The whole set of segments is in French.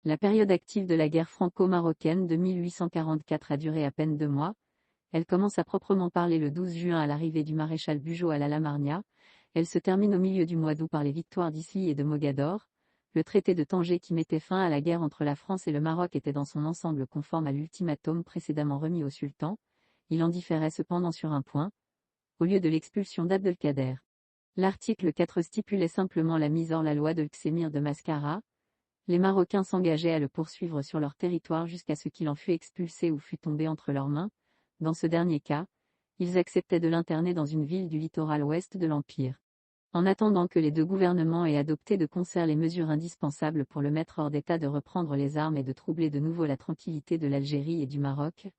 La période active de la guerre franco-marocaine de 1844 a duré à peine 2 mois. Elle commence à proprement parler le 12 juin à l'arrivée du maréchal Bugeaud à l'Alamarnia. Elle se termine au milieu du mois d'août par les victoires d'Isly et de Mogador. Le traité de Tanger qui mettait fin à la guerre entre la France et le Maroc était dans son ensemble conforme à l'ultimatum précédemment remis au sultan. Il en différait cependant sur un point, au lieu de l'expulsion d'Abdelkader. L'article 4 stipulait simplement la mise hors la loi de Xémir de Mascara. Les Marocains s'engageaient à le poursuivre sur leur territoire jusqu'à ce qu'il en fût expulsé ou fût tombé entre leurs mains. Dans ce dernier cas, ils acceptaient de l'interner dans une ville du littoral ouest de l'Empire. En attendant que les deux gouvernements aient adopté de concert les mesures indispensables pour le mettre hors d'état de reprendre les armes et de troubler de nouveau la tranquillité de l'Algérie et du Maroc,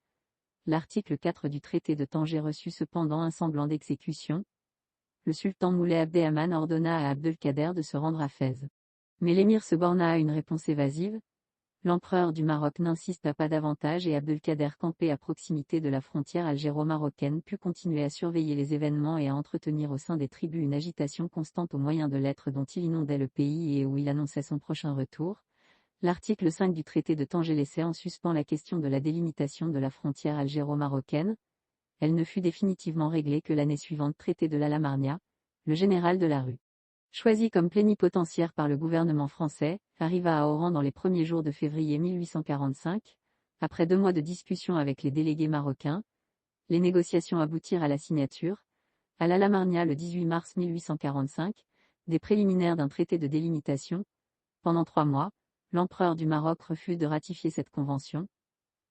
l'article 4 du traité de Tanger reçut cependant un semblant d'exécution. Le sultan Moulay Abdelrahman ordonna à Abdelkader de se rendre à Fès. Mais l'émir se borna à une réponse évasive. L'empereur du Maroc n'insista pas davantage et Abdelkader, campé à proximité de la frontière algéro-marocaine, put continuer à surveiller les événements et à entretenir au sein des tribus une agitation constante au moyen de lettres dont il inondait le pays et où il annonçait son prochain retour. L'article 5 du traité de Tanger laissait en suspens la question de la délimitation de la frontière algéro-marocaine. Elle ne fut définitivement réglée que l'année suivante. Traité de l'Alamarnia. Le général de la Rue, choisi comme plénipotentiaire par le gouvernement français, arriva à Oran dans les premiers jours de février 1845. Après 2 mois de discussions avec les délégués marocains, les négociations aboutirent à la signature, à l'Alamarnia le 18 mars 1845, des préliminaires d'un traité de délimitation. Pendant 3 mois, l'empereur du Maroc refuse de ratifier cette convention.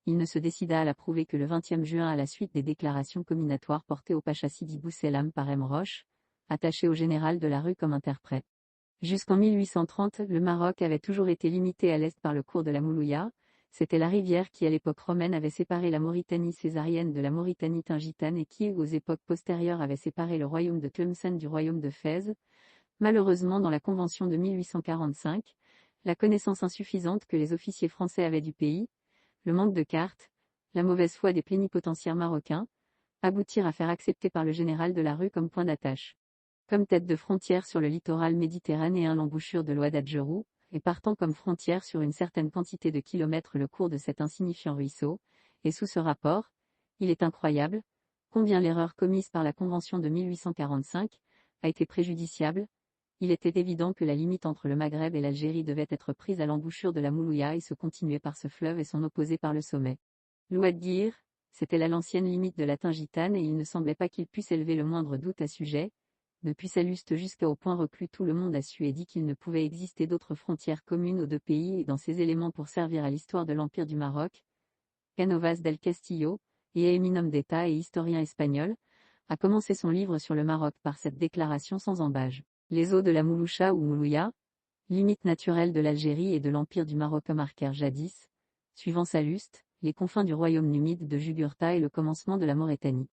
Il ne se décida à l'approuver que le 20e juin à la suite des déclarations comminatoires portées au pacha Sidi Bousselam par M. Roche, attaché au général de la Rue comme interprète. Jusqu'en 1830, le Maroc avait toujours été limité à l'est par le cours de la Moulouya. C'était la rivière qui à l'époque romaine avait séparé la Mauritanie césarienne de la Mauritanie tingitane et qui, aux époques postérieures, avait séparé le royaume de Tlemcen du royaume de Fès. Malheureusement, dans la convention de 1845, la connaissance insuffisante que les officiers français avaient du pays, le manque de cartes, la mauvaise foi des plénipotentiaires marocains, aboutirent à faire accepter par le général de la Rue comme point d'attache. Comme tête de frontière sur le littoral méditerranéen l'embouchure de l'Oued-Adjerou, et partant comme frontière sur une certaine quantité de kilomètres le cours de cet insignifiant ruisseau, et sous ce rapport, il est incroyable, combien l'erreur commise par la Convention de 1845 a été préjudiciable. Il était évident que la limite entre le Maghreb et l'Algérie devait être prise à l'embouchure de la Moulouya et se continuer par ce fleuve et son opposé par le sommet. L'Oued-Dir, c'était là l'ancienne limite de la Tingitane et il ne semblait pas qu'il puisse élever le moindre doute à sujet. Depuis Salluste jusqu'au point reclus, tout le monde a su et dit qu'il ne pouvait exister d'autres frontières communes aux deux pays et dans ces éléments pour servir à l'histoire de l'Empire du Maroc. Cánovas del Castillo, et éminent d'État et historien espagnol, a commencé son livre sur le Maroc par cette déclaration sans embâge. Les eaux de la Mouloucha ou Moulouya, limite naturelle de l'Algérie et de l'Empire du Maroc marquèrent jadis, suivant Salluste, les confins du royaume numide de Jugurtha et le commencement de la Mauritanie.